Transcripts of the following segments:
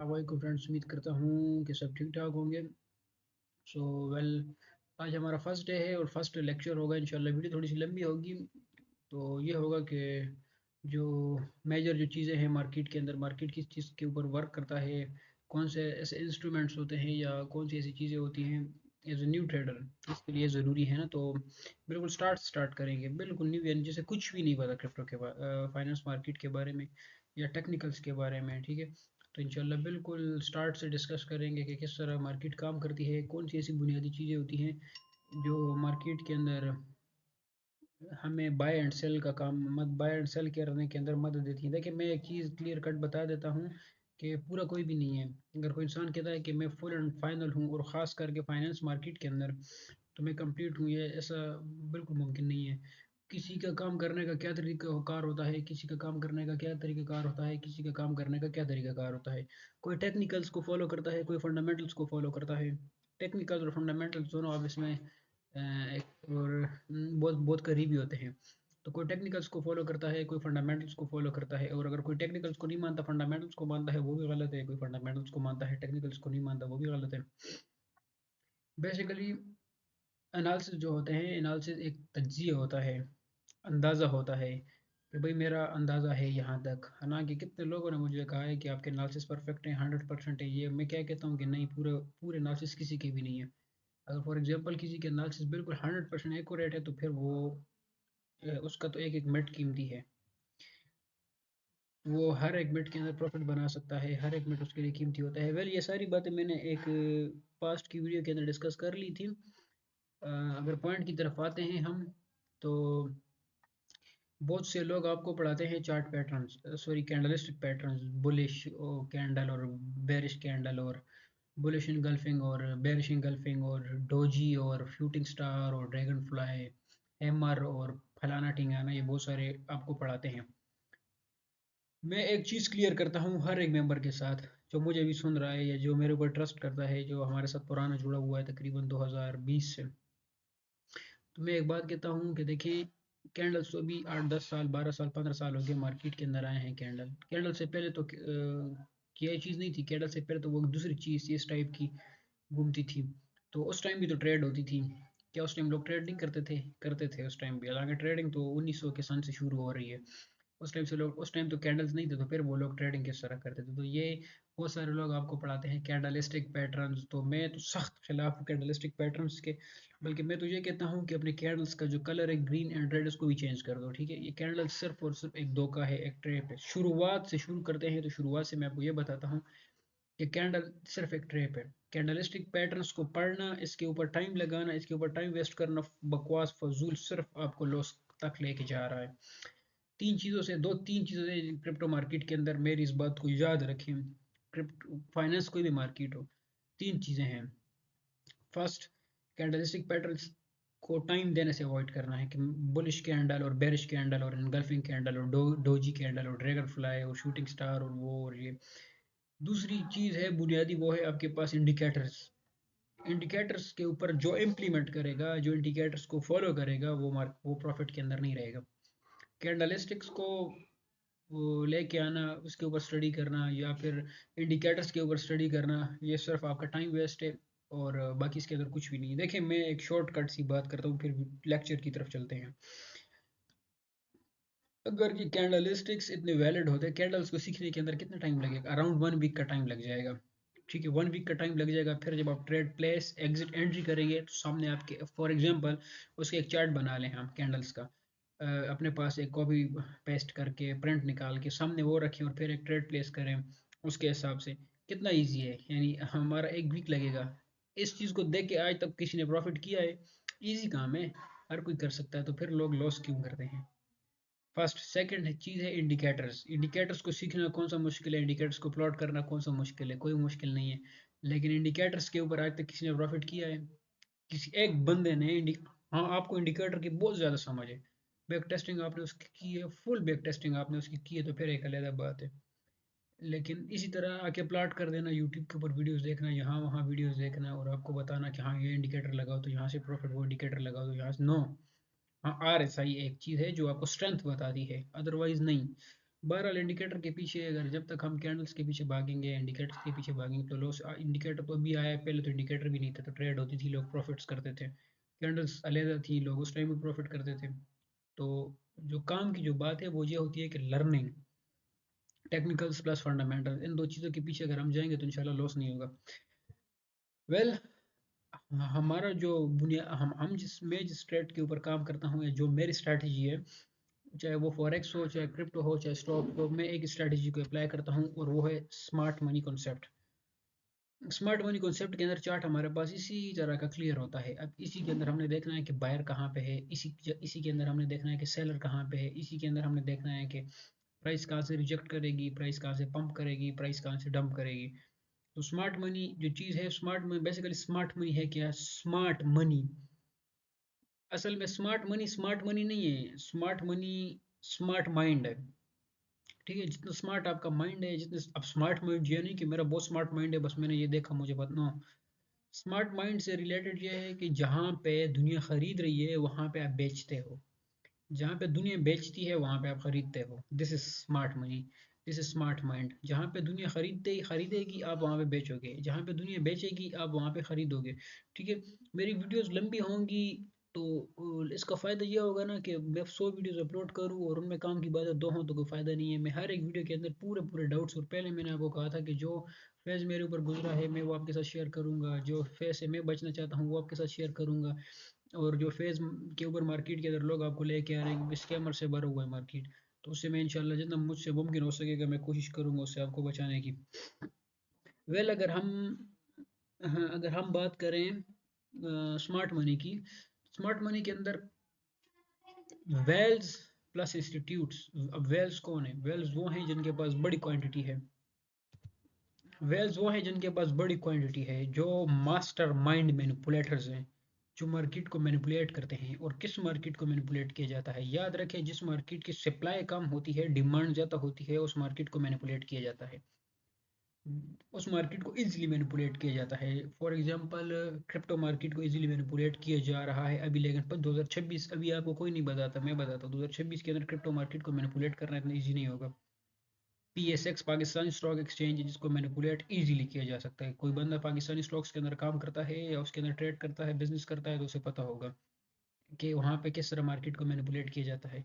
वालेकुम फ्रेंड्स, उम्मीद करता हूँ कि सब ठीक ठाक होंगे। सो वेल, आज हमारा फर्स्ट डे है और फर्स्ट लेक्चर होगा। इंशाल्लाह वीडियो थोड़ी सी लंबी होगी। तो ये होगा कि जो मेजर जो चीज़ें हैं मार्केट के अंदर, मार्केट किस चीज़ के ऊपर वर्क करता है, कौन से ऐसे इंस्ट्रूमेंट्स होते हैं या कौन सी ऐसी चीज़ें होती हैं एज ए न्यू ट्रेडर, इसके लिए ज़रूरी है ना। तो बिल्कुल स्टार्ट करेंगे, बिल्कुल न्यू, यानी जैसे कुछ भी नहीं पता क्रिप्टो के फाइनेंस मार्केट के बारे में या टेक्निकल्स के बारे में, ठीक है। तो इंशाल्लाह बिल्कुल स्टार्ट से डिस्कस करेंगे कि किस तरह मार्केट काम करती है, कौन सी ऐसी बुनियादी चीज़ें होती हैं जो मार्केट के अंदर हमें बाय एंड सेल का काम, मत बाय एंड सेल करने के अंदर मदद देती है। देखिए, मैं एक चीज़ क्लियर कट बता देता हूँ कि पूरा कोई भी नहीं है। अगर कोई इंसान कहता है कि मैं फुल एंड फाइनल हूँ और ख़ास करके फाइनेंस मार्केट के अंदर तो मैं कंप्लीट हूँ, ये ऐसा बिल्कुल मुमकिन नहीं है। किसी का काम करने का क्या तरीका कार होता है, किसी का काम करने का क्या तरीका कार होता है, किसी का काम करने का क्या तरीका कार होता है। कोई टेक्निकल्स को फॉलो करता है, कोई फंडामेंटल्स को फॉलो करता है। टेक्निकल और फंडामेंटल्स दोनों आप इसमें एक और बहुत बहुत करीबी होते हैं। तो कोई टेक्निकल्स को फॉलो करता है, कोई फंडामेंटल्स को फॉलो करता है। और अगर कोई टेक्निकल्स को नहीं मानता, फंडामेंटल्स को मानता है, वो भी गलत है। कोई फंडामेंटल्स को मानता है, टेक्निकल्स को नहीं मानता, वो भी गलत है। बेसिकली एनालिसिस जो होते हैं, एनालिसिस एक तज्जिया होता है, अंदाज़ा होता है कि भाई मेरा अंदाज़ा है यहाँ तक। हालांकि कितने लोगों ने मुझे कहा है कि आपके एनालिसिस परफेक्ट है, 100% है। ये मैं क्या कहता हूँ कि नहीं, पूरे पूरे एनालिसिस किसी के भी नहीं है। अगर फॉर एग्जांपल किसी के एनालिसिस बिल्कुल 100% एक्यूरेट है तो फिर वो उसका तो एक एक मिनट कीमती है। वो हर एक मिनट के अंदर प्रॉफिट बना सकता है, हर एक मिनट उसके लिए कीमती होता है। वेल, ये सारी बातें मैंने एक पास्ट की वीडियो के अंदर डिस्कस कर ली थी। अगर पॉइंट की तरफ आते हैं हम, तो बहुत से लोग आपको पढ़ाते हैं chart patterns, sorry candlestick patterns, bullish candle और बेरिश कैंडल, और बुलिश इनगल्फिंग और बेरिश इनगल्फिंग और डोजी और शूटिंग स्टार और ड्रैगन फ्लाई, हैमर और फलाना टिंगाना, ये बहुत सारे आपको पढ़ाते हैं। मैं एक चीज़ क्लियर करता हूँ हर एक मेंबर के साथ, जो मुझे भी सुन रहा है या जो मेरे ऊपर ट्रस्ट करता है, जो हमारे साथ पुराना जुड़ा हुआ है तकरीबन 2020 से। तो मैं एक बात कहता हूँ कि देखिए, कैंडल्स तो अभी 8 10 साल, 12 साल, 15 साल हो गए मार्केट के अंदर आए हैं। कैंडल कैंडल से पहले तो ये चीज़ नहीं थी। कैंडल से पहले तो वो दूसरी चीज़ इस टाइप की घूमती थी। तो उस टाइम भी तो ट्रेड होती थी। क्या उस टाइम लोग ट्रेड नहीं करते थे? करते थे उस टाइम भी। हालांकि ट्रेडिंग तो 1900 के सन से शुरू हो रही है। उस टाइम से लोग, उस टाइम तो कैंडल्स नहीं थे, तो फिर वो लोग ट्रेडिंग किस तरह करते थे? तो ये बहुत सारे लोग आपको पढ़ाते हैं कैंडलिस्टिक पैटर्न्स। तो मैं तो सख्त खिलाफ हूँ कैंडलिस्टिक पैटर्न्स के। बल्कि मैं तो ये कहता हूँ कि अपने कैंडल्स का जो कलर है ग्रीन एंड रेड, उसको भी चेंज कर दो, ठीक है। ये कैंडल सिर्फ और सिर्फ एक धोखा है, एक ट्रैप है। शुरुआत से शुरू करते हैं तो शुरुआत से मैं आपको ये बताता हूँ कि कैंडल सिर्फ एक ट्रैप है। कैंडलिस्टिक पैटर्न्स को पढ़ना, इसके ऊपर टाइम लगाना, इसके ऊपर टाइम वेस्ट करना, बकवास फजूल, सिर्फ आपको लॉस तक लेके जा रहा है। तीन चीज़ों से क्रिप्टो मार्केट के अंदर, मेरी इस बात को याद रखें, क्रिप्टो फाइनेंस कोई भी मार्केट हो, तीन चीज़ें हैं। फर्स्ट, कैंडलिस्टिक पैटर्न्स को टाइम देने से अवॉइड करना है कि बुलिश कैंडल और बेरिश कैंडल और इनगल्फिंग कैंडल और डोजी कैंडल और ड्रैगन फ्लाई और शूटिंग स्टार और वो और ये। दूसरी चीज़ है बुनियादी, वो है आपके पास इंडिकेटर्स। इंडिकेटर्स के ऊपर जो इम्प्लीमेंट करेगा, जो इंडिकेटर्स को फॉलो करेगा, वो प्रॉफिट के अंदर नहीं रहेगा। कैंडलिस्टिक्स को वो लेके आना, उसके ऊपर स्टडी करना या फिर इंडिकेटर्स के ऊपर स्टडी करना, ये सिर्फ आपका टाइम वेस्ट है। और बाकी इसके अंदर कुछ भी नहीं है। देखिए, मैं एक शॉर्टकट सी बात करता हूँ, फिर लेक्चर की तरफ चलते हैं। अगर ये कैंडलिस्टिक्स इतने वैलिड होते, कैंडल्स को सीखने के अंदर कितना टाइम लगेगा? अराउंड 1 वीक का टाइम लग जाएगा, ठीक है। 1 वीक का टाइम लग जाएगा। फिर जब आप ट्रेड प्लेस एग्जिट एंट्री करेंगे तो सामने आपके, फॉर एग्जांपल, उसके एक चार्ट बना लें हम कैंडल्स का। अपने पास एक कॉपी पेस्ट करके प्रिंट निकाल के सामने वो रखें और फिर एक ट्रेड प्लेस करें उसके हिसाब से। कितना इजी है, यानी हमारा 1 वीक लगेगा। इस चीज़ को देख के आज तक किसी ने प्रॉफिट किया है? इजी काम है, हर कोई कर सकता है। तो फिर लोग लॉस क्यों करते हैं? फर्स्ट, सेकंड चीज़ है इंडिकेटर्स। इंडिकेटर्स को सीखना कौन सा मुश्किल है? इंडिकेटर्स को प्लॉट करना कौन सा मुश्किल है? कोई मुश्किल नहीं है। लेकिन इंडिकेटर्स के ऊपर आज तक किसी ने प्रॉफिट किया है? किसी एक बंदे ने हाँ, आपको इंडिकेटर की बहुत ज़्यादा समझ है, बैक टेस्टिंग आपने उसकी की है, फुल बैक टेस्टिंग आपने उसकी की है, तो फिर एक अलग बात है। लेकिन इसी तरह आके प्लाट कर देना, यूट्यूब के ऊपर वीडियोस देखना, यहाँ वहाँ वीडियोस देखना और आपको बताना कि हाँ, ये इंडिकेटर लगाओ तो यहाँ से प्रॉफिट, वो इंडिकेटर लगाओ तो यहाँ से नो। हाँ, RSI एक चीज़ है जो आपको स्ट्रेंथ बताती है, अदरवाइज नहीं। बहरहाल इंडिकेटर के पीछे अगर जब तक हम कैंडल्स के पीछे भागेंगे, इंडिकेटर्स के पीछे भागेंगे तो लॉस, इंडिकेटर तो अभी आया, पहले तो इंडिकेटर भी नहीं था, तो ट्रेड होती थी, लोग प्रॉफिट्स करते थे, कैंडल्स अलहदा थी, लोग उस टाइम भी प्रॉफिट करते थे। तो जो काम की जो बात है वो ये होती है कि लर्निंग, टेक्निकल्स प्लस फंडामेंटल, इन दो चीज़ों के पीछे अगर हम जाएंगे तो इंशाल्लाह लॉस नहीं होगा। वेल हमारा जो बुनिया हम जिस मैं जिस ट्रेड के ऊपर काम करता हूँ या जो मेरी स्ट्रैटेजी है, चाहे वो फॉरेक्स हो, चाहे क्रिप्टो हो, चाहे स्टॉक हो, मैं एक स्ट्रैटेजी को अप्लाई करता हूँ और वो है smart money concept. Smart money concept के अंदर चार्ट हमारे पास इसी तरह का क्लियर होता है। अब इसी के अंदर हमने देखना है कि बायर कहाँ पे है, इसी के अंदर हमने देखना है कि सेलर कहाँ पे है, इसी के अंदर हमने देखना है कि प्राइस कहाँ से रिजेक्ट करेगी, प्राइस कहाँ से पंप करेगी, प्राइस कहाँ से डंप करेगी। तो स्मार्ट मनी जो चीज़ है, smart money basically, smart money है क्या, स्मार्ट मनी, असल में स्मार्ट मनी नहीं है, स्मार्ट मनी स्मार्ट माइंड है। ठीक है, जितना स्मार्ट आपका माइंड है, जितने अब स्मार्ट माइंड ये नहीं कि मेरा बहुत स्मार्ट माइंड है बस मैंने ये देखा मुझे पता, नो। स्मार्ट माइंड से रिलेटेड ये है कि जहाँ पे दुनिया खरीद रही है वहाँ पे आप बेचते हो, जहाँ पे दुनिया बेचती है वहाँ पे आप खरीदते हो, this is smart money, this is smart mind. जहाँ पे दुनिया खरीदेगी आप वहाँ पे बेचोगे, जहाँ पे दुनिया बेचेगी आप वहाँ पे खरीदोगे। ठीक है, मेरी वीडियोस लंबी होंगी तो इसका फ़ायदा ये होगा ना कि मैं 100 वीडियोस अपलोड करूँ और उनमें काम की बातें दो हों तो कोई फ़ायदा नहीं है। मैं हर एक वीडियो के अंदर पूरे पूरे डाउट्स, और पहले मैंने आपको कहा था कि जो फेज़ मेरे ऊपर गुजरा है मैं वो आपके साथ शेयर करूँगा, जो फेज़ से मैं बचना चाहता हूँ वो आपके साथ शेयर करूँगा, और जो फेज़ के ऊपर मार्केट के अंदर लोग आपको लेके आ रहे हैं क्योंकि स्कैमर से भरा हुआ है मार्केट, तो उससे मैं इंशाल्लाह जितना मुझसे मुमकिन हो सकेगा मैं कोशिश करूँगा उससे आपको बचाने की। वेल अगर हम, हाँ अगर हम बात करें स्मार्ट मनी की, स्मार्ट मनी के अंदर वेल्स प्लस इंस्टीट्यूट्स। अब वेल्स कौन है, वेल्स वो हैं जिनके पास बड़ी क्वांटिटी है, वेल्स वो हैं जिनके पास बड़ी क्वांटिटी है, जो मास्टर माइंड मैनिपुलेटर्स हैं, जो मार्केट को मैनिपुलेट करते हैं। और किस मार्केट को मैनिपुलेट किया जाता है, याद रखें, जिस मार्केट की सप्लाई कम होती है, डिमांड ज़्यादा होती है, उस मार्केट को मैनिपुलेट किया जाता है, उस मार्केट को इजीली मैनिपुलेट किया जाता है। फॉर एग्जांपल क्रिप्टो मार्केट को इजीली मैनिपुलेट किया जा रहा है अभी, लेकिन पर 2026 अभी आपको कोई नहीं बताता, मैं बताता हूँ 2026 के अंदर क्रिप्टो मार्केट को मैनिपुलेट करना इतना ईजी नहीं होगा। पीएसएक्स पाकिस्तान स्टॉक एक्सचेंज है जिसको मैनिपुलेट इजीली किया जा सकता है। कोई बंदा पाकिस्तानी स्टॉक्स के अंदर काम करता है या उसके अंदर ट्रेड करता है, बिजनेस करता है, तो उसे पता होगा कि वहाँ पे किस तरह मार्केट को मैनिपुलेट किया जाता है।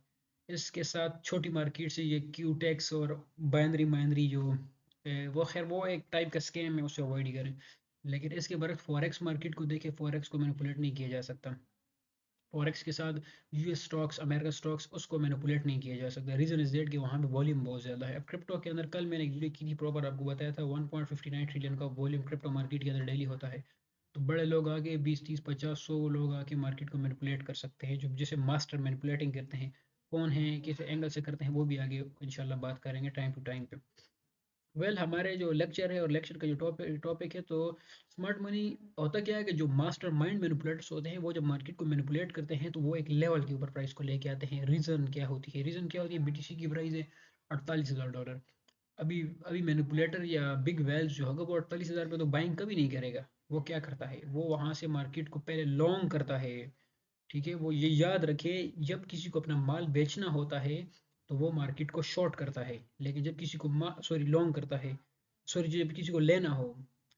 इसके साथ छोटी मार्केट से ये क्यूटेक्स और बाइनरी माइनरी जो वो खैर वो एक टाइप का स्कैम है, उसे अवॉइड ही करें। लेकिन इसके बरक्स फॉरेक्स मार्केट को देखें, फॉरेक्स को मैनिपुलेट नहीं किया जा सकता। फॉरेक्स के साथ यूएस स्टॉक्स, अमेरिका स्टॉक्स, उसको मैनिपुलेट नहीं किया जा सकता। रीजन इज डेट कि वहाँ पे वॉल्यूम बहुत ज़्यादा है। अब क्रिप्टो के अंदर कल मैंने एक वीडियो की थी, प्रॉपर आपको बताया था 1.59 ट्रिलियन का वॉल्यूम क्रिप्टो मार्केट के अंदर डेली होता है। तो बड़े लोग आके 20 30 50 100 लोग आके मार्केट को मैनिपुलेट कर सकते हैं, जो जिसे मास्टर मैनिपुलेटिंग करते हैं। कौन है, किस एंगल से करते हैं, वो भी आगे इंशाल्लाह बात करेंगे टाइम टू टाइम पे। हमारे जो लेक्चर है और लेक्चर का जो टॉपिक है, तो स्मार्ट मनी होता क्या है कि जो मास्टर माइंड मैनिपुलेटर्स होते हैं वो जब मार्केट को मैनिपुलेट करते हैं तो वो एक लेवल के ऊपर प्राइस को लेके आते हैं। रीज़न क्या होती है, रीज़न क्या होती है, बीटीसी की प्राइस है $48,000। अभी अभी मैनिपुलेटर या बिग वेल्स जो होगा वो 48,000 पे तो बाइंग कभी नहीं करेगा। वो क्या करता है, वो वहां से मार्केट को पहले लॉन्ग करता है। ठीक है, वो ये याद रखे, जब किसी को अपना माल बेचना होता है तो वो मार्केट को शॉर्ट करता है, लेकिन जब किसी को सॉरी लॉन्ग करता है, सॉरी जब किसी को लेना हो,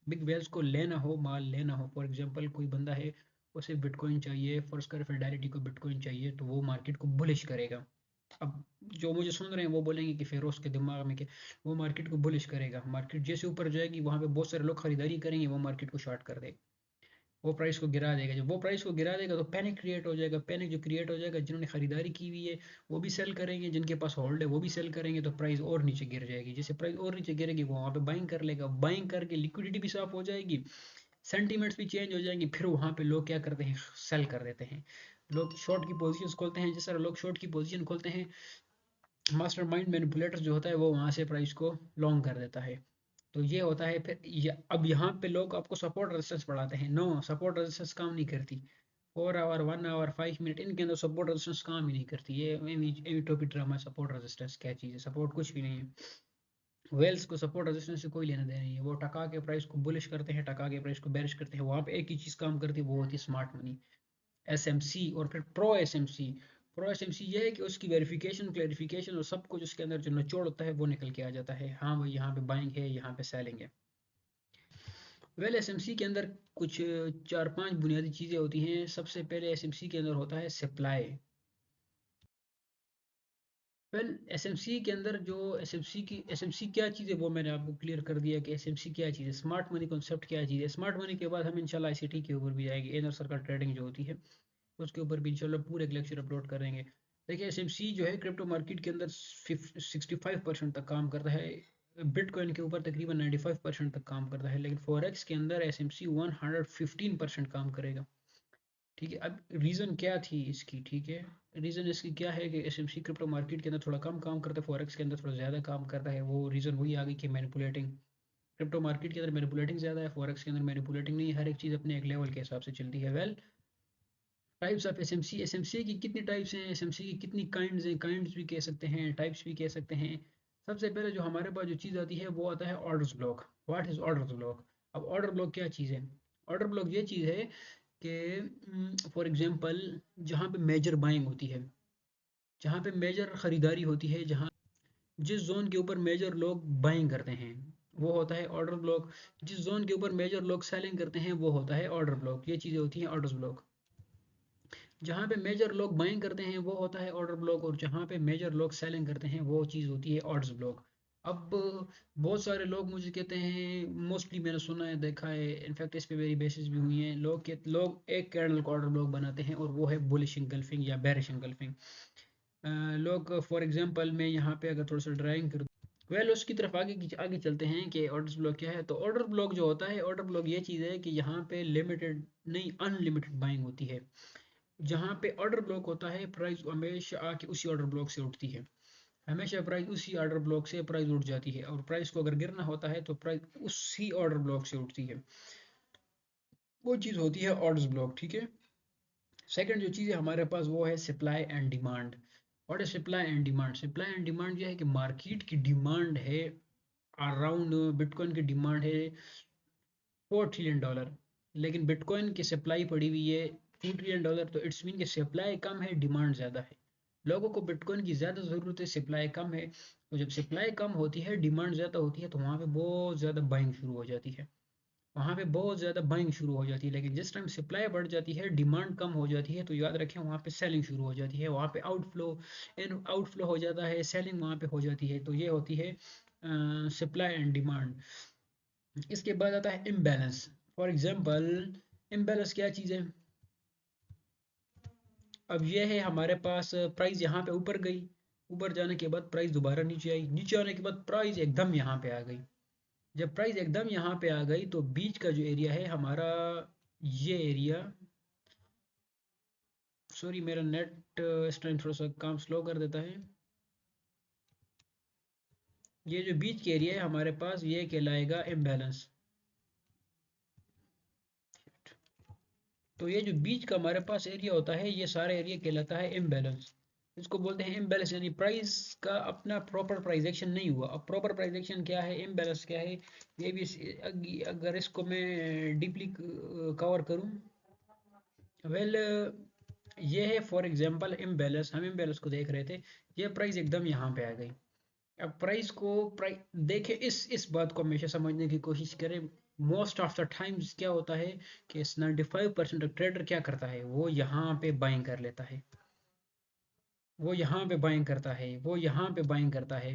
बिग वेल्स को लेना हो, माल लेना हो, फॉर एग्जांपल कोई बंदा है उसे बिटकॉइन चाहिए, फर्स्ट कर फिडेलिटी को बिटकॉइन चाहिए, तो वो मार्केट को बुलिश करेगा। अब जो मुझे सुन रहे हैं वो बोलेंगे कि फेरोज के दिमाग में, कि वो मार्केट को बुलिश करेगा, मार्केट जैसे ऊपर जाएगी वहां पे बहुत सारे लोग खरीदारी करेंगे, वो मार्केट को शॉर्ट कर देगा, वो प्राइस को गिरा देगा। जब वो प्राइस को गिरा देगा तो पैनिक क्रिएट हो जाएगा, पैनिक जो क्रिएट हो जाएगा, जिन्होंने खरीदारी की हुई है वो भी सेल करेंगे, जिनके पास होल्ड है वो भी सेल करेंगे, तो प्राइस और नीचे गिर जाएगी। जैसे प्राइस और नीचे गिरेगी वो वहाँ पे बाइंग कर लेगा, बाइंग करके लिक्विडिटी भी साफ हो जाएगी, सेंटीमेंट्स भी चेंज हो जाएंगी, फिर वहाँ पे लोग क्या करते हैं, सेल कर देते हैं, लोग शॉर्ट की पोजीशंस खोलते हैं। जिस तरह लोग शॉर्ट की पोजीशन खोलते हैं, मास्टर माइंड मैनिपुलेटर जो होता है वो वहाँ से प्राइस को लॉन्ग कर देता है। तो ये होता है। फिर अब यहाँ पे लोग आपको सपोर्ट रेजिस्टेंस बढ़ाते हैं, नो, सपोर्ट रेजिस्टेंस काम नहीं करती। 4 आवर 1 आवर 5 मिनट इनके अंदर सपोर्ट रेजिस्टेंस काम ही नहीं करती। ये एवी टोपी ड्रामा, सपोर्ट रेजिस्टेंस क्या चीज़ है, सपोर्ट कुछ भी नहीं है। वेल्स को सपोर्ट रेजिस्टेंस से कोई लेना देना नहीं है, वो टका के प्राइस को बुलिश करते हैं, टका के प्राइस को बेरिश करते हैं। वहाँ पे एक ही चीज़ काम करती है, वो होती है स्मार्ट मनी, एसएमसी और फिर प्रो एसएमसी। प्रो एसएमसी ये है कि उसकी वेरिफिकेशन, क्लैरिफिकेशन और सब कुछ उसके अंदर जो निचोड़ होता है वो निकल के आ जाता है। हाँ भाई यहाँ पे बाइंग है, यहाँ पे सेलिंग है। वेल एसएमसी के अंदर कुछ 4-5 बुनियादी चीज़ें होती हैं। सबसे पहले एसएमसी के अंदर होता है सप्लाई। वेल एसएमसी के अंदर जो एसएमसी क्या चीज़ है वो मैंने आपको क्लियर कर दिया कि एसएमसी क्या चीज़ है। स्मार्ट मनी कॉन्सेप्ट क्या चीज़ है। स्मार्ट मनी के बाद हम इंशाल्लाह आईसीटी के ऊपर भी जाएंगे, इनर सर्कल ट्रेडिंग जो होती है उसके ऊपर भी इंशाल्लाह पूरे एक लेक्चर अपलोड करेंगे। देखिए एसएमसी जो है क्रिप्टो मार्केट के अंदर 65% तक काम करता है। बिटकॉइन के ऊपर तकरीबन 95% तक काम करता है, लेकिन फॉरेक्स के अंदर एसएमसी 115% काम करेगा। ठीक है, अब रीज़न क्या थी इसकी। ठीक है, रीज़न इसकी क्या है कि एसएमसी क्रिप्टो मार्केट के अंदर थोड़ा कम काम करता है, फॉरेक्स के अंदर थोड़ा ज़्यादा काम करता है। वो रीज़न वही आ गई कि मैनिपुलेटिंग। क्रिप्टो मार्केट के अंदर मैनिपुलेटिंग ज़्यादा है, फॉरेक्स के अंदर मैनिपुलेटिंग नहीं है। हर एक चीज़ अपने एक लेवल के हिसाब से चलती है। Well types of SMC. SMC की कितनी टाइप्स हैं, एसएमसी की कितनी काइंड्स हैं, काइंड्स भी कह सकते हैं, टाइप्स भी कह सकते हैं। सबसे पहले जो हमारे पास जो चीज़ आती है वो आता है orders block. What is orders block. अब ऑर्डर ब्लॉक क्या चीज़ है। ऑर्डर ब्लॉक ये चीज़ है कि फॉर एग्जांपल जहाँ पे मेजर बाइंग होती है, जहाँ पे मेजर ख़रीदारी होती है, जहाँ जिस जोन के ऊपर मेजर लोग बाइंग करते हैं वो होता है ऑर्डर ब्लॉक। जिस जोन के ऊपर मेजर लोग सेलिंग करते हैं वो होता है ऑर्डर ब्लॉक। ये चीज़ें होती हैं ऑर्डर्स ब्लॉक। जहाँ पे मेजर लोग बाइंग करते हैं वो होता है ऑर्डर ब्लॉक, और जहाँ पे मेजर लोग सेलिंग करते हैं वो चीज़ होती है ऑर्डर्स ब्लॉक। अब बहुत सारे लोग मुझे कहते हैं, मोस्टली मैंने सुना है, देखा है, इनफैक्ट इस पे मेरी बेसिस भी हुई है, लोग एक कैंडल का ऑर्डर ब्लॉक बनाते हैं और वो है बुलिश इंगल्फिंग या बेरिश इंगल्फिंग। लोग फॉर एग्जांपल मैं यहाँ पे अगर थोड़ा सा ड्राइंग कर, वेल उसकी तरफ आगे चलते हैं कि ऑर्डर ब्लॉक क्या है। तो ऑर्डर ब्लॉक जो होता है, ऑर्डर ब्लॉक ये चीज़ है कि यहाँ पे लिमिटेड नहीं अनलिमिटेड बाइंग होती है। जहाँ पे ऑर्डर ब्लॉक होता है प्राइस हमेशा आके उसी ऑर्डर ब्लॉक से उठती है। हमेशा प्राइस उसी ऑर्डर ब्लॉक से प्राइस उठ जाती है, और प्राइस को अगर गिरना होता है तो प्राइस उसी ऑर्डर ब्लॉक से उठती है। वो चीज़ होती है ऑर्डर्स ब्लॉक। ठीक है, सेकंड जो चीज़ है हमारे पास वो है सप्लाई एंड डिमांड। और supply and demand, supply and demand ये है कि मार्केट की डिमांड है अराउंड, बिटकॉइन की डिमांड है $4 ट्रिलियन, लेकिन बिटकॉइन की सप्लाई पड़ी हुई है $2 ट्रिलियन। तो इट्स मीन कि सप्लाई कम है, डिमांड ज़्यादा है। लोगों को बिटकॉइन की ज़्यादा ज़रूरत है, सप्लाई कम है। तो जब सप्लाई कम होती है, डिमांड ज़्यादा होती है, तो वहाँ पे बहुत ज़्यादा बाइंग शुरू हो जाती है। वहाँ पे बहुत ज़्यादा बाइंग शुरू हो जाती है। लेकिन जिस टाइम सप्लाई बढ़ जाती है, डिमांड कम हो जाती है, तो याद रखें वहाँ पे सेलिंग शुरू हो जाती है। वहाँ पे आउटफ्लो हो जाता है, सेलिंग वहाँ पे हो जाती है। तो ये होती है सप्लाई एंड डिमांड। इसके बाद आता है इम्बैलेंस। फॉर एग्जांपल इम्बैलेंस क्या चीज़ है। अब ये है हमारे पास प्राइस यहाँ पे ऊपर गई, ऊपर जाने के बाद प्राइस दोबारा नीचे आई, नीचे आने के बाद प्राइस एकदम यहाँ पे आ गई। जब प्राइस एकदम यहाँ पे आ गई तो बीच का जो एरिया है हमारा, ये एरिया, सॉरी मेरा नेट इस टाइम थोड़ा सा काम स्लो कर देता है। ये जो बीच के एरिया है हमारे पास ये कहलाएगा इम्बैलेंस। तो ये जो बीच का हमारे पास एरिया होता है ये सारा एरिया कहलाता है इम्बैलेंस। इसको बोलते हैं इम्बैलेंस, यानी प्राइस का अपना प्रॉपर प्राइजेक्शन नहीं हुआ। अब प्रॉपर प्राइजेक्शन क्या है, इम्बैलेंस क्या है, ये भी अगर इसको मैं डीपली कवर करूं, वेल ये है फॉर एग्जांपल इम्बैलेंस। हम इम्बैलेंस को देख रहे थे, ये प्राइस एकदम यहाँ पे आ गई। अब प्राइस देखें, इस बात को हमेशा समझने की कोशिश करें। मोस्ट ऑफ द टाइम्स क्या होता है कि 95% ट्रेडर क्या करता है, वो यहाँ पे बाइंग कर लेता है, वो यहाँ पे बाइंग करता है, वो यहाँ पे बाइंग करता है।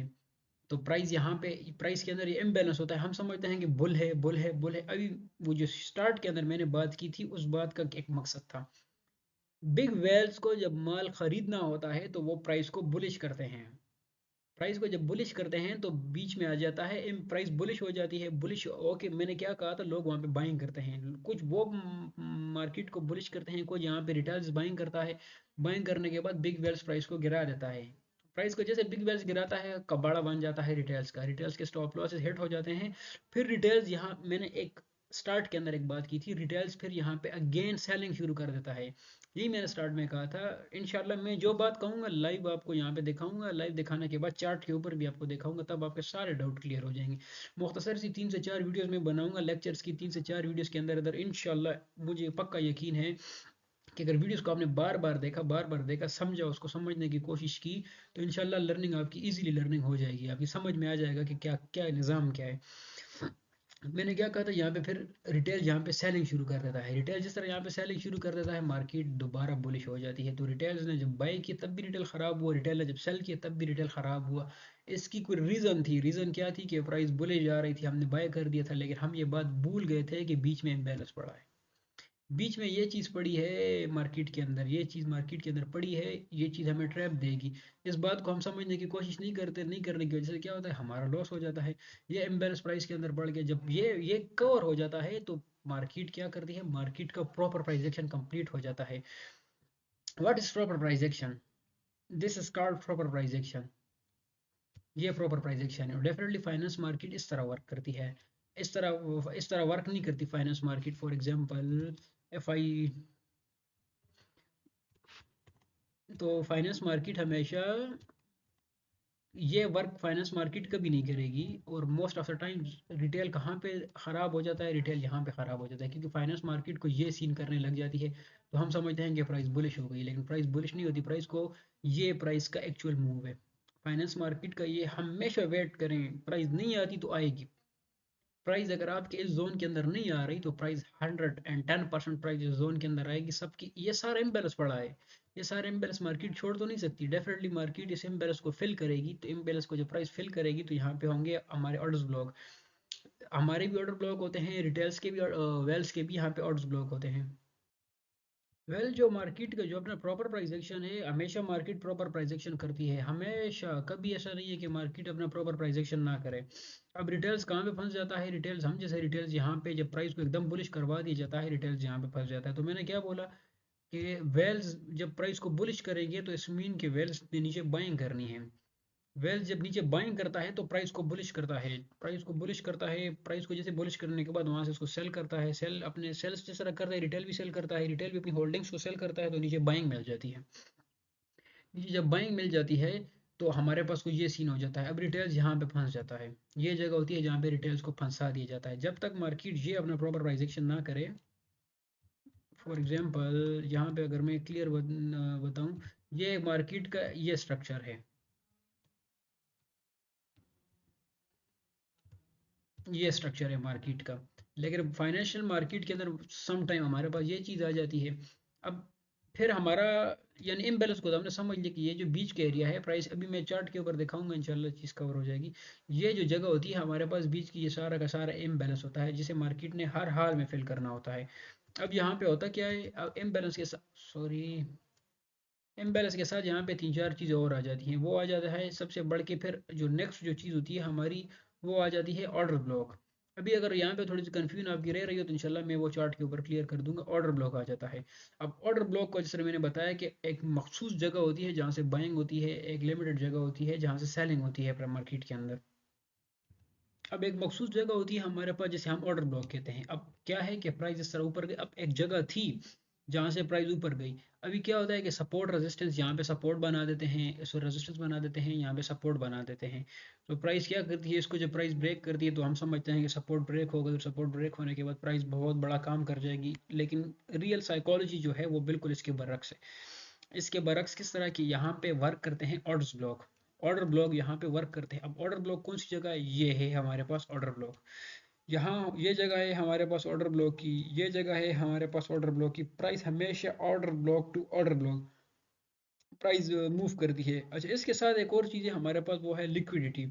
तो प्राइस यहाँ पे, प्राइस के अंदर ये इम्बैलेंस होता है। हम समझते हैं कि बुल है, बुल है, बुल है। अभी वो जो स्टार्ट के अंदर मैंने बात की थी उस बात का एक मकसद था। बिग वेल्स को जब माल खरीदना होता है तो वो प्राइस को बुलिश करते हैं। प्राइस को जब बुलिश करते हैं तो बीच में आ जाता है प्राइस बुलिश हो जाती है। बुलिश ओके, मैंने क्या कहा था, लोग वहाँ पे बाइंग करते हैं, कुछ वो मार्केट को बुलिश करते हैं, कुछ यहाँ पे रिटेल्स बाइंग करता है। बाइंग करने के बाद बिग वेल्स प्राइस को गिरा देता है। प्राइस को जैसे बिग वेल्स गिराता है, कबाड़ा बन जाता है रिटेल्स का, रिटेल्स के स्टॉप लॉसेस हिट हो जाते हैं। फिर रिटेल्स यहाँ, मैंने एक स्टार्ट के अंदर एक बात की थी, रिटेल्स फिर यहाँ पे अगेन सेलिंग शुरू कर देता है। यही मैंने स्टार्ट में कहा था। इंशाल्लाह मैं जो बात कहूँगा लाइव आपको यहाँ पे दिखाऊंगा, लाइव दिखाने के बाद चार्ट के ऊपर भी आपको दिखाऊंगा, तब आपके सारे डाउट क्लियर हो जाएंगे। मुख्तसर सी 3 से 4 वीडियोस में बनाऊंगा, लेक्चर्स की 3 से 4 वीडियोस के अंदर अंदर इंशाल्लाह मुझे पक्का यकीन है कि अगर वीडियोस को आपने बार बार देखा, समझा, उसको समझने की कोशिश की, तो इंशाल्लाह लर्निंग आपकी इजीली लर्निंग हो जाएगी, आपकी समझ में आ जाएगा कि क्या क्या निज़ाम क्या है। मैंने क्या कहा था यहाँ पे, फिर रिटेल यहाँ पे सेलिंग शुरू कर देता है। रिटेल जिस तरह यहाँ पे सेलिंग शुरू कर देता है, मार्केट दोबारा बुलिश हो जाती है। तो रिटेल ने जब बाई की तब भी रिटेल ख़राब हुआ, रिटेल ने जब सेल किया तब भी रिटेल ख़राब हुआ। इसकी कोई रीज़न थी, रीज़न क्या थी कि प्राइस बुलिश जा रही थी, हमने बाय कर दिया था, लेकिन हम ये बात भूल गए थे कि बीच में इम्बैलेंस पड़ा है। बीच में ये चीज़ पड़ी है मार्केट के अंदर, ये चीज़ मार्केट के अंदर पड़ी है, ये चीज़ हमें ट्रैप देगी। इस बात को हम समझने की कोशिश नहीं करते, नहीं करने की वजह से क्या होता है, हमारा लॉस हो जाता है। ये इम्बैलेंस प्राइस के अंदर बढ़ गया, जब ये कवर हो जाता है तो मार्केट क्या करती है, मार्केट का प्रॉपर प्राइस एक्शन कंप्लीट हो जाता है। What is proper price action? This is called proper price action. ये प्रॉपर प्राइस एक्शन है। डेफिनेटली फाइनेंस मार्केट इस तरह वर्क करती है, इस तरह वर्क नहीं करती finance market. For example, F I, तो फाइनेंस मार्केट हमेशा ये वर्क फाइनेंस मार्केट कभी नहीं करेगी। और most of the time retail कहाँ पे ख़राब हो जाता है, रिटेल यहाँ पे ख़राब हो जाता है, क्योंकि फाइनेंस मार्केट को ये सीन करने लग जाती है, तो हम समझते हैं कि प्राइस बुलिश हो गई, लेकिन प्राइस बुलिश नहीं होती। प्राइस को, ये प्राइस का एक्चुअल मूव है फाइनेंस मार्केट का। ये हमेशा वेट करें, प्राइस नहीं आती तो आएगी। प्राइस अगर आपके इस जोन के अंदर नहीं आ रही, तो प्राइस 110% प्राइस इस जोन के अंदर आएगी सबकी। ये सारा इम्बेलेंस पड़ा है, ये सारे इम्बेलेंस मार्केट छोड़ तो नहीं सकती। डेफिनेटली मार्केट इस इम्बेलेंस को फिल करेगी, तो इम्बेलेंस को जब प्राइस फिल करेगी तो यहाँ पे होंगे हमारे ऑर्डर्स ब्लॉक। हमारे भी ऑर्डर ब्लॉक होते हैं, रिटेल्स के भी, वेल्स के भी यहाँ पे ऑर्डर्स ब्लॉक होते हैं। जो मार्केट का जो अपना प्रॉपर प्राइस एक्शन है, हमेशा मार्केट प्रॉपर प्राइस एक्शन करती है, हमेशा। कभी ऐसा नहीं है कि मार्केट अपना प्रॉपर प्राइस एक्शन ना करे। अब रिटेल्स कहाँ पे फंस जाता है, रिटेल्स हम जैसे रिटेल्स यहाँ पे जब प्राइस को एकदम बुलिश करवा दिया जाता है, रिटेल्स यहाँ पे फंस जाता है। तो मैंने क्या बोला कि वेल्स जब प्राइस को बुलिश करेंगे तो इस मीन के वेल्स ने नीचे बाइंग करनी है। वेल्स जब नीचे बाइंग करता है तो प्राइस को बुलिश करता है, प्राइस को बुलिश करता है। प्राइस को जैसे बुलिश करने के बाद वहां से उसको सेल करता है, सेल अपने सेल्स जिस तरह करता है, रिटेल भी सेल करता है, रिटेल भी अपनी होल्डिंग्स को सेल करता है, तो नीचे बाइंग मिल जाती है। नीचे जब बाइंग मिल जाती है तो हमारे पास को ये सीन हो जाता है। अब रिटेल्स यहाँ पे फंस जाता है, ये जगह होती है जहाँ पे रिटेल्स को फंसा दिया जाता है, जब तक मार्केट ये अपना प्रॉपर प्राइजेक्शन ना करे। फॉर एग्जांपल यहाँ पे अगर मैं क्लियर बताऊँ, ये मार्केट का ये स्ट्रक्चर है, ये स्ट्रक्चर है मार्केट का। लेकिन फाइनेंशियल मार्केट के अंदर सम टाइम हमारे पास ये चीज़ आ जाती है। अब फिर हमारा, यानी इम्बैलेंस को तो हमने समझ लिया कि ये जो बीच का एरिया है, प्राइस अभी मैं चार्ट के ऊपर दिखाऊंगा, इंशाल्लाह चीज़ कवर हो जाएगी। ये जो जगह होती है हमारे पास बीच की, ये सारा का सारा इम्बैलेंस होता है, जिसे मार्केट ने हर हाल में फिल करना होता है। अब यहाँ पे होता क्या है, अब इम्बैलेंस के साथ, सॉरी, इम्बैलेंस के साथ यहाँ पे तीन चार चीज़ें और आ जाती हैं। वो आ जाता है सबसे बढ़ के, फिर जो नेक्स्ट जो चीज़ होती है हमारी, वो आ जाती है ऑर्डर ब्लॉक। अभी अगर यहाँ पे थोड़ी सी कन्फ्यूजन आपकी रह रही हो तो इंशाल्लाह मैं वो चार्ट के ऊपर क्लियर कर दूंगा। ऑर्डर ब्लॉक आ जाता है। अब ऑर्डर ब्लॉक को जैसे मैंने बताया कि एक मखसूस जगह होती है जहाँ से बाइंग होती है, एक लिमिटेड जगह होती है जहाँ से सेलिंग होती है मार्केट के अंदर। अब एक मखसूस जगह होती है हमारे पास जिसे हम ऑर्डर ब्लॉक कहते हैं। अब क्या है कि प्राइस इस तरह ऊपर गई, अब एक जगह थी जहाँ से प्राइस ऊपर गई। अभी क्या होता है कि सपोर्ट रेजिस्टेंस, यहाँ पे सपोर्ट बना देते हैं, सो रेजिस्टेंस बना देते हैं, यहाँ पे सपोर्ट बना देते हैं। तो प्राइस क्या करती है, इसको जब प्राइस ब्रेक करती है तो हम समझते हैं कि सपोर्ट ब्रेक होगा, तो सपोर्ट ब्रेक होने के बाद प्राइस बहुत बड़ा काम कर जाएगी। लेकिन रियल साइकोलॉजी जो है वो बिल्कुल इसके बरक्स है। इसके बरक्स किस तरह की, यहाँ पे वर्क करते हैं ऑर्डर्स ब्लॉक। ऑर्डर ब्लॉक यहाँ पे वर्क करते हैं। अब ऑर्डर ब्लॉक कौन सी जगह है, ये है हमारे पास ऑर्डर ब्लॉक। यहाँ ये जगह है हमारे पास ऑर्डर ब्लॉक की, ये जगह है हमारे पास ऑर्डर ब्लॉक की। प्राइस हमेशा order block to order block price move करती है। अच्छा, इसके साथ एक और चीज़ है हमारे पास, वो है लिक्विडिटी।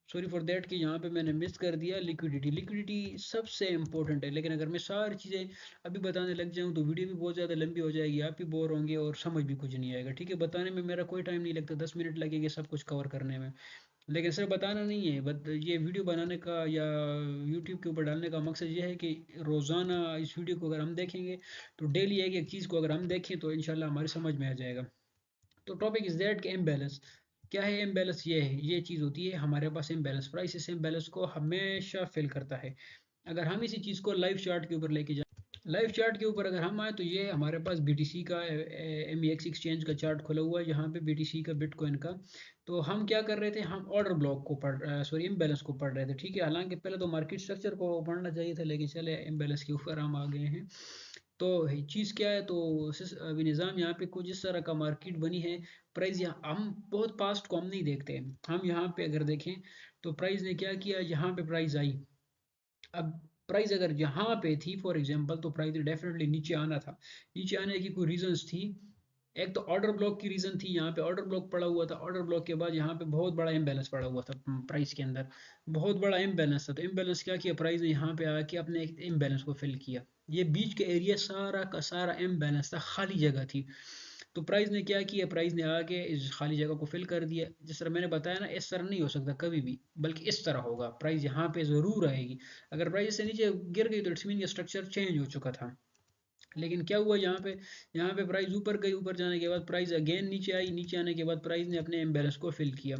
सॉरी फॉर दैट कि यहाँ पे मैंने मिस कर दिया लिक्विडिटी। लिक्विडिटी सबसे इंपॉर्टेंट है, लेकिन अगर मैं सारी चीज़ें अभी बताने लग जाऊँ तो वीडियो भी बहुत ज़्यादा लंबी हो जाएगी, आप भी बोर होंगे और समझ भी कुछ नहीं आएगा। ठीक है, बताने में मेरा कोई टाइम नहीं लगता, 10 मिनट लगेंगे सब कुछ कवर करने में। लेकिन सिर्फ बताना नहीं है, बट ये वीडियो बनाने का या यूट्यूब के ऊपर डालने का मकसद ये है कि रोज़ाना इस वीडियो को अगर हम देखेंगे, तो डेली एक एक चीज़ को अगर हम देखें तो इंशाल्लाह हमारी समझ में आ जाएगा। तो टॉपिक इज दैट कि इम्बैलेंस क्या है। इम्बैलेंस ये है, ये चीज़ होती है हमारे पास इम्बैलेंस। प्राइस इस इम्बैलेंस को हमेशा फिल करता है। अगर हम इसी चीज़ को लाइव चार्ट के ऊपर लेके जाए, लाइव चार्ट के ऊपर अगर हम आए, तो ये हमारे पास बीटीसी का एमईएक्स एक्सचेंज का चार्ट खुला हुआ है, यहाँ पे बीटीसी का बिटकॉइन का। तो हम क्या कर रहे थे, हम ऑर्डर ब्लॉक को सॉरी इम्बैलेंस को पढ़ रहे थे। ठीक है, हालांकि पहले तो मार्केट स्ट्रक्चर को पढ़ना चाहिए था, लेकिन चले इम्बैलेंस के ऊपर हम आ गए हैं। तो चीज़ क्या है, तो अभी निज़ाम यहाँ पे कुछ इस तरह का मार्केट बनी है। प्राइस यहाँ हम बहुत पास्ट को हम नहीं देखते हैं, हम यहाँ पे अगर देखें तो प्राइस ने क्या किया, यहाँ पे प्राइस आई। अब प्राइस अगर यहाँ पे थी फॉर एग्जांपल, तो प्राइस डेफिनेटली नीचे आना था। नीचे आने की कोई रीजंस थी। एक तो ऑर्डर ब्लॉक की रीजन थी, यहाँ पे ऑर्डर ब्लॉक पड़ा हुआ था। ऑर्डर ब्लॉक के बाद यहाँ पे बहुत बड़ा इम्बैलेंस पड़ा हुआ था प्राइस के अंदर, बहुत बड़ा इम्बैलेंस था। तो इम्बैलेंस क्या किया प्राइस ने, यहाँ पे आके अपने एक इम्बैलेंस को फिल किया। ये बीच के एरिया सारा का सारा इम्बैलेंस था, खाली जगह थी। तो प्राइस ने क्या किया, प्राइस ने आके इस खाली जगह को फिल कर दिया। जिस तरह मैंने बताया ना, इस तरह नहीं हो सकता कभी भी, बल्कि इस तरह होगा। प्राइस यहाँ पे ज़रूर आएगी। अगर प्राइस से नीचे गिर गई तो इट्स मीन ये स्ट्रक्चर चेंज हो चुका था। लेकिन क्या हुआ यहाँ पे प्राइस ऊपर गई, ऊपर जाने के बाद प्राइस अगेन नीचे आई। नीचे आने के बाद प्राइस ने अपने इम्बैलेंस को फिल किया।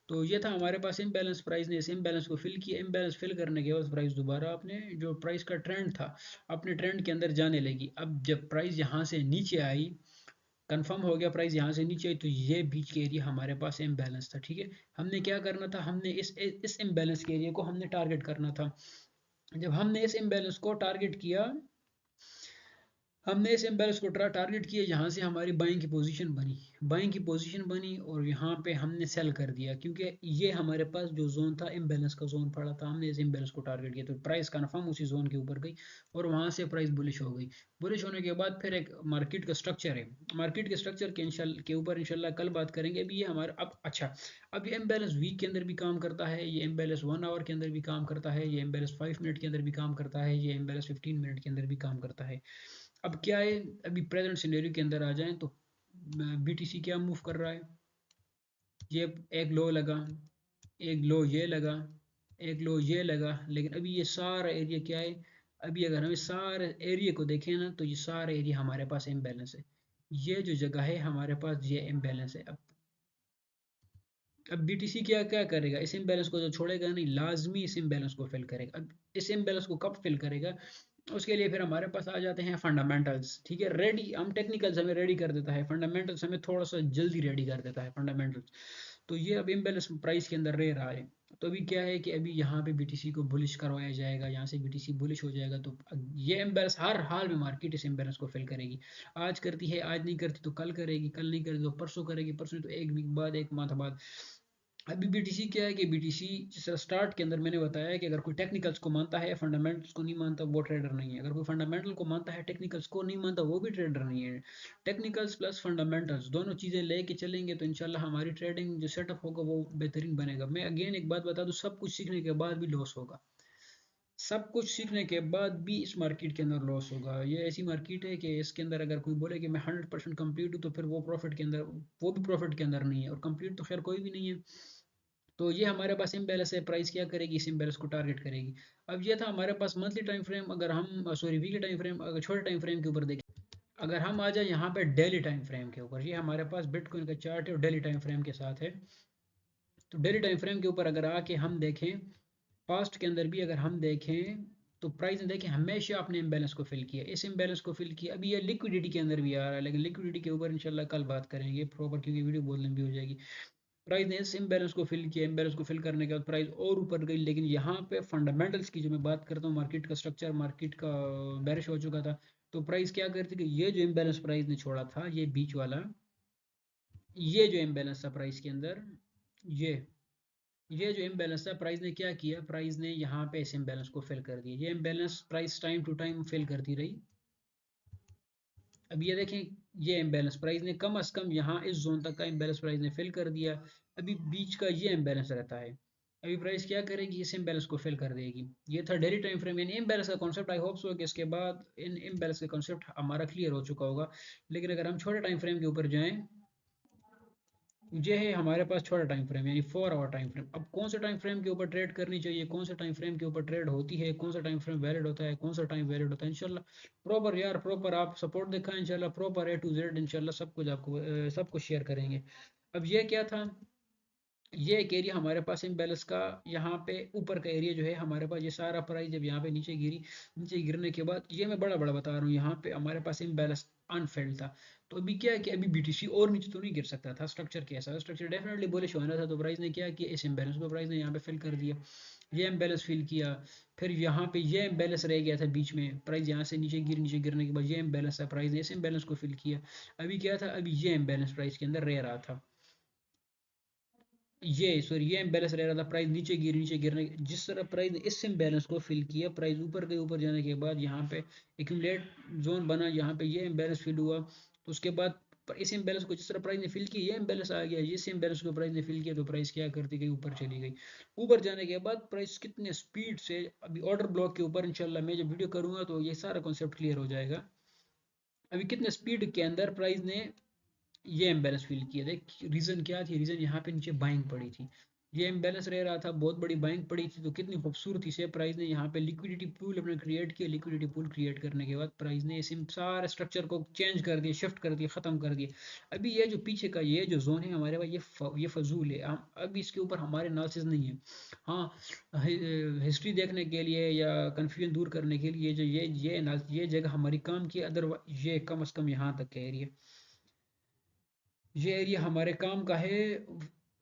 तो ये था हमारे पास इम्बैलेंस। प्राइस ने इस इम्बैलेंस को फिल किया। इम्बैलेंस फिल करने के बाद प्राइस दोबारा अपने जो प्राइस का ट्रेंड था, अपने ट्रेंड के अंदर जाने लगी। अब जब प्राइस यहाँ से नीचे आई, कंफर्म हो गया प्राइस यहाँ से नीचे आई, तो ये बीच के एरिया हमारे पास इम्बैलेंस था। ठीक है, हमने क्या करना था, हमने इस इम्बैलेंस के एरिया को हमने टारगेट करना था। जब हमने इस इम्बैलेंस को टारगेट किया, हमने इस इम्बैलेंस को टारगेट किया, यहाँ से हमारी बाइंग की पोजीशन बनी। बाइंग की पोजीशन बनी और यहाँ पे हमने सेल कर दिया, क्योंकि ये हमारे पास जो जोन था, इम्बैलेंस का जोन पड़ा था। हमने इस इम्बैलेंस को टारगेट किया, तो प्राइस कन्फर्म उसी जोन के ऊपर गई और वहाँ से प्राइस बुलिश हो गई। बुलिश होने के बाद फिर एक मार्केट का स्ट्रक्चर है। मार्केट के स्ट्रक्चर के ऊपर इंशाल्लाह कल बात करेंगे। अभी ये हमारा अब अच्छा, अब ये इम्बैलेंस वीक के अंदर भी काम करता है, ये इम्बैलेंस 1 आवर के अंदर भी काम करता है, ये इम्बैलेंस 5 मिनट के अंदर भी काम करता है, ये इम्बैलेंस 15 मिनट के अंदर भी काम करता है। अब क्या है, अभी प्रेजेंट सिनेरियो के अंदर आ जाएं तो बीटीसी क्या मूव कर रहा है, ये एक लो लगा, एक लो ये लगा, एक लो ये लगा, लेकिन अभी ये सारा एरिया क्या है, अभी अगर हम इस सारे एरिया को देखें ना, तो ये सारा एरिया हमारे पास इम्बैलेंस है। ये जो जगह है हमारे पास, ये इम्बैलेंस है। अब बीटीसी क्या क्या करेगा, इस इम्बैलेंस को तो छोड़ेगा नहीं, लाजमी इस इम्बैलेंस को फिल करेगा। अब इस इम्बैलेंस को कब फिल करेगा, उसके लिए फिर हमारे पास आ जाते हैं फंडामेंटल्स। ठीक है, रेडी, हम टेक्निकल्स हमें रेडी कर देता है, फंडामेंटल्स हमें थोड़ा सा जल्दी रेडी कर देता है फंडामेंटल्स। तो ये अब इम्बैलेंस प्राइस के अंदर रह रहा है। तो अभी क्या है कि अभी यहाँ पे बीटीसी को बुलिश करवाया जाएगा, यहाँ से बीटीसी बुलिश हो जाएगा, तो ये इम्बैलेंस हर हाल में मार्केट इस इम्बैलेंस को फिल करेगी। आज करती है, आज नहीं करती तो कल करेगी, कल नहीं करती तो परसों करेगी, परसों नहीं तो एक वीक बाद, एक मंथ बाद। अभी बीटीसी क्या है कि बीटीसी जिस तरह स्टार्ट के अंदर मैंने बताया कि अगर कोई टेक्निकल्स को मानता है, फंडामेंटल्स को नहीं मानता, वो ट्रेडर नहीं है। अगर कोई फंडामेंटल को मानता है, टेक्निकल्स को नहीं मानता, वो भी ट्रेडर नहीं है। टेक्निकल्स प्लस फंडामेंटल्स दोनों चीज़ें लेके चलेंगे तो इंशाल्लाह हमारी ट्रेडिंग जो सेटअप होगा वो बेहतरीन बनेगा। मैं अगेन एक बात बता दूं, सब कुछ सीखने के बाद भी लॉस होगा। सब कुछ सीखने के बाद भी इस मार्केट के अंदर लॉस होगा। ये ऐसी मार्केट है कि इसके अंदर अगर कोई बोले कि मैं 100% कंप्लीट हूँ, तो फिर वो प्रॉफिट के अंदर, वो भी प्रॉफिट के अंदर नहीं है, और कंप्लीट तो खैर कोई भी नहीं है। तो ये हमारे पास इम्बैलेंस है, प्राइस क्या करेगी, इस इम्बैलेंस को टारगेट करेगी। अब ये था हमारे पास मंथली टाइम फ्रेम। अगर हम सॉरी वीकली टाइम फ्रेम, अगर छोटे टाइम फ्रेम के ऊपर देखें, अगर हम आ जाए यहाँ पे डेली टाइम फ्रेम के ऊपर, ये हमारे पास बिटकॉइन का चार्ट है और डेली टाइम फ्रेम के साथ है। तो डेली टाइम फ्रेम के ऊपर अगर आके हम देखें, पास्ट के अंदर भी अगर हम देखें, तो प्राइस ने देखें हमेशा अपने इम्बैलेंस को फिल किया, इस इम्बैलेंस को फिल किया। अभी ये लिक्विडिटी के अंदर भी आ रहा है, लेकिन लिक्विडिटी के ऊपर इंशाल्लाह कल बात करेंगे प्रॉपर, क्योंकि वीडियो बहुत लंबी हो जाएगी। प्राइस ने इस इम्बैलेंस को फिल किया, इम्बैलेंस को फिल करने के बाद प्राइस और ऊपर गई। लेकिन यहाँ पे फंडामेंटल्स की जो मैं बात करता हूँ, मार्केट का स्ट्रक्चर, मार्केट का बेरिश हो चुका था। तो प्राइस क्या करती कि ये जो इम्बैलेंस प्राइस ने छोड़ा था, ये बीच वाला, ये जो इम्बैलेंस था प्राइस के अंदर, ये ये जो इम्बैलेंस था, प्राइस ने क्या किया, प्राइस ने यहाँ पे इस इम्बैलेंस को फिल कर दिया। ये imbalance price time to time fill करती रही। अब ये देखें, ये इम्बैलेंस प्राइस ने कम से कम यहाँ इस जोन तक का इम्बैलेंस प्राइस ने फिल कर दिया। अभी बीच का ये इम्बैलेंस रहता है। अभी प्राइस क्या करेगी, इस इम्बैलेंस को फिल कर देगी। ये था डेली टाइम फ्रेम, यानी इम्बैलेंस का कॉन्सेप्ट। आई होप सो कि इसके बाद इन इम्बैलेंस का कॉन्सेप्ट हमारा क्लियर हो चुका होगा। लेकिन अगर हम छोटे टाइम फ्रेम के ऊपर जाएं, ये है हमारे पास छोटा टाइम फ्रेम, यानी 4 आवर टाइम फ्रेम। अब कौन से टाइम फ्रेम के ऊपर ट्रेड करनी चाहिए, कौन से टाइम फ्रेम के ऊपर ट्रेड होती है, कौन सा टाइम फ्रेम वैलिड होता है, कौन सा टाइम वैलिड होता है, इंशाल्लाह प्रॉपर यार, प्रॉपर आप सपोर्ट दिखाएं इंशाल्लाह, प्रॉपर A to Z इंशाल्लाह सब कुछ आपको सब कुछ शेयर करेंगे। अब ये क्या था, ये एक एरिया हमारे पास इम्बैलेंस का, यहाँ पे ऊपर का एरिया जो है हमारे पास, ये सारा प्राइस जब यहाँ पे नीचे गिरी, नीचे गिरने के बाद, ये मैं बड़ा बड़ा बता रहा हूँ, यहाँ पे हमारे पास इम्बैलेंस अनफिल्ड था। तो अभी क्या है कि अभी बीटीसी और नीचे तो नहीं गिर सकता था, स्ट्रक्चर कैसा, स्ट्रक्चर डेफिनेटली बुलिश होना था। तो प्राइस ने क्या किया, इस इम्बैलेंस को प्राइस ने यहाँ पे फिल कर दिया। ये इम्बैलेंस फील किया, फिर यहाँ पे ये इम्बैलेंस रह गया था बीच में, प्राइस यहाँ से नीचे गिरने के बाद ये इम्बैलेंस था, प्राइस ने इस इम्बैलेंस को फिल किया। अभी क्या था, अभी ये इम्बैलेंस प्राइस के अंदर रह रहा था, ये इम्बैलेंस रह रहा था, प्राइस नीचे गिरने, जिस तरह प्राइस ने इस इम्बैलेंस को फिल किया, प्राइस ऊपर के ऊपर जाने के बाद यहाँ पे एक्यूमुलेट जोन बना, यहाँ पे ये इम्बैलेंस फिल हुआ, तो उसके बाद इस इम्बैलेंस को जिस तरह प्राइस ने फिल किया, ये इम्बैलेंस आ गया, इस इम्बैलेंस को प्राइस ने फिल किया, तो प्राइस क्या करती गई, ऊपर चली गई। ऊपर जाने के बाद प्राइस कितने स्पीड से, अभी ऑर्डर ब्लॉक के ऊपर इंशाल्लाह मैं जब वीडियो करूंगा तो ये सारा कॉन्सेप्ट क्लियर हो जाएगा। अभी कितने स्पीड के अंदर प्राइस ने ये इम्बैलेंस फील किया, देख रीजन क्या थी, रीजन यहाँ पे नीचे बाइंग पड़ी थी, ये इम्बैलेंस रह रहा था, बहुत बड़ी बाइंग पड़ी थी, तो कितनी खूबसूरती से प्राइस ने यहाँ पे लिक्विडिटी पूल अपने क्रिएट किया, लिक्विडिटी पूल क्रिएट करने के बाद प्राइस ने इस सारे स्ट्रक्चर को चेंज कर दिया, शिफ्ट कर दिया, खत्म कर दिया। अभी ये जो पीछे का ये जो जोन है हमारे पास, ये फजूल है, हम अभी इसके ऊपर हमारे एनालिसिस नहीं है। हाँ, हिस्ट्री देखने के लिए या कन्फ्यूजन दूर करने के लिए जो ये जगह हमारी काम की, अदरवाइज ये कम अज़ कम यहाँ तक है एरिया, ये एरिया हमारे काम का है,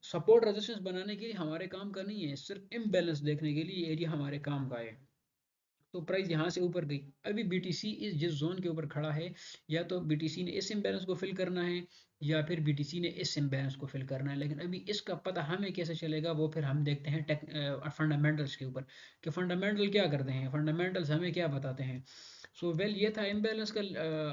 सपोर्ट रेजिस्टेंस बनाने के लिए हमारे काम का नहीं है, सिर्फ इम्बैलेंस देखने के लिए ये एरिया हमारे काम का है। तो प्राइस यहाँ से ऊपर गई, अभी बीटीसी इस जिस जोन के ऊपर खड़ा है, या तो बीटीसी ने इस इम्बैलेंस को फिल करना है, या फिर बीटीसी ने इस इम्बैलेंस को फिल करना है, लेकिन अभी इसका पता हमें कैसे चलेगा, वो फिर हम देखते हैं फंडामेंटल्स के ऊपर, कि फंडामेंटल क्या करते हैं, फंडामेंटल्स हमें क्या बताते हैं। सो वेल ये था इम्बैलेंस का,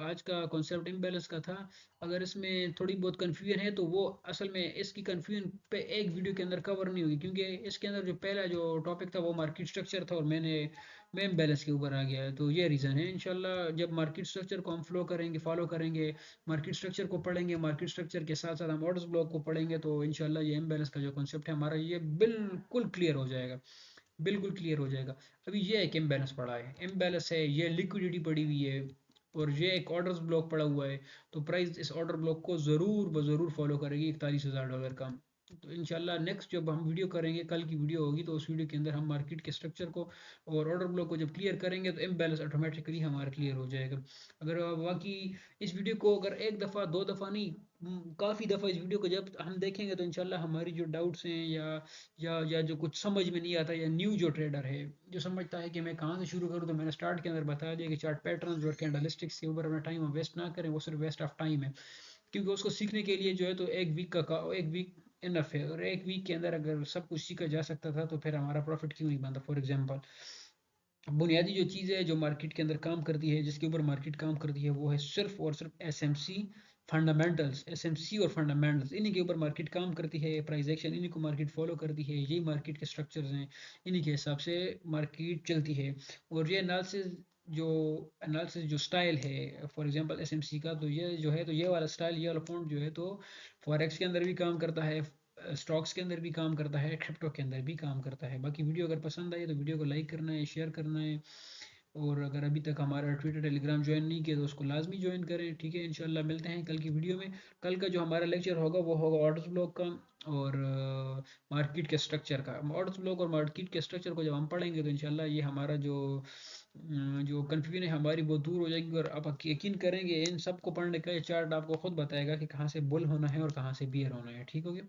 आज का कॉन्सेप्ट इम्बैलेंस का था। अगर इसमें थोड़ी बहुत कन्फ्यूजन है तो वो असल में इसकी कन्फ्यूजन पे एक वीडियो के अंदर कवर नहीं होगी, क्योंकि इसके अंदर जो पहला जो टॉपिक था वो मार्केट स्ट्रक्चर था, और मैं इम्बैलेंस के ऊपर आ गया है, तो ये रीज़न है। इंशाल्लाह जब मार्केट स्ट्रक्चर को हम फॉलो करेंगे, मार्केट स्ट्रक्चर को पढ़ेंगे, मार्केट स्ट्रक्चर के साथ साथ हम ऑर्डर्स ब्लॉक को पढ़ेंगे, तो इंशाल्लाह ये इम्बैलेंस का जो कॉन्सेप्ट है हमारा, ये बिल्कुल क्लियर हो जाएगा, बिल्कुल क्लियर हो जाएगा। अभी ये एक इम्बैलेंस पड़ा है, इम्बैलेंस है, ये लिक्विडिटी पड़ी हुई है, और ये एक ऑर्डर्स ब्लॉक पड़ा हुआ है, तो प्राइस इस ऑर्डर ब्लॉक को ज़रूर ब ज़रूर फॉलो करेगी, $41,000 का। तो इंशाल्लाह नेक्स्ट जब हम वीडियो करेंगे, कल की वीडियो होगी, तो उस वीडियो के अंदर हम मार्केट के स्ट्रक्चर को और ऑर्डर ब्लॉक को जब क्लियर करेंगे, तो इम्बैलेंस ऑटोमेटिकली हमारा क्लियर हो जाएगा। अगर बाकी इस वीडियो को अगर एक दफ़ा दो दफ़ा नहीं, काफ़ी दफ़ा इस वीडियो को जब हम देखेंगे, तो इंशाल्लाह हमारी जो डाउट्स हैं, या जो कुछ समझ में नहीं आता, या न्यू जो ट्रेडर है जो समझता है कि मैं कहाँ से शुरू करूँ, तो मैंने स्टार्ट के अंदर बता दिया कि चार्ट पैटर्न और कैंडलस्टिक्स के ऊपर अपना टाइम वेस्ट ना करें, वो सिर्फ वेस्ट ऑफ टाइम है, क्योंकि उसको सीखने के लिए जो है तो एक वीक इनफ है, और एक वीक के अंदर अगर सब कुछ सीखा जा सकता था, तो फिर हमारा प्रॉफिट क्यों नहीं बनता। फॉर एग्जांपल, बुनियादी जो चीज़ है जो मार्केट के अंदर काम करती है, जिसके ऊपर मार्केट काम करती है, वो है सिर्फ और सिर्फ एसएमसी फंडामेंटल्स, एसएमसी और फंडामेंटल्स, इन्हीं के ऊपर मार्केट काम करती है, प्राइस एक्शन इन्हीं को मार्केट फॉलो करती है, यही मार्केट के स्ट्रक्चर्स हैं, इन्हीं के हिसाब से मार्केट चलती है। और ये एनालिसिस जो स्टाइल है फॉर एग्जांपल एसएमसी का, तो ये जो है, तो ये वाला स्टाइल, ये वाला फॉन्ट जो है, तो फॉरेक्स के अंदर भी काम करता है, स्टॉक्स के अंदर भी काम करता है, क्रिप्टो के अंदर भी काम करता है। बाकी वीडियो अगर पसंद आई तो वीडियो को लाइक करना है, शेयर करना है, और अगर अभी तक हमारा ट्विटर टेलीग्राम ज्वाइन नहीं किया तो उसको लाजमी ज्वाइन करें। ठीक है, इंशाल्लाह मिलते हैं कल की वीडियो में। कल का जो हमारा लेक्चर होगा वो होगा ऑर्डर्स ब्लॉक का, और मार्केट के स्ट्रक्चर का। ऑर्डर्स ब्लॉक और मार्केट के स्ट्रक्चर को जब हम पढ़ेंगे, तो इंशाल्लाह ये हमारा जो कन्फ्यूजन है हमारी वो दूर हो जाएगी, और आप यकीन करेंगे इन सब को पढ़ने का ये चार्ट आपको खुद बताएगा कि कहाँ से बुल होना है और कहाँ से बियर होना है। ठीक हो गया।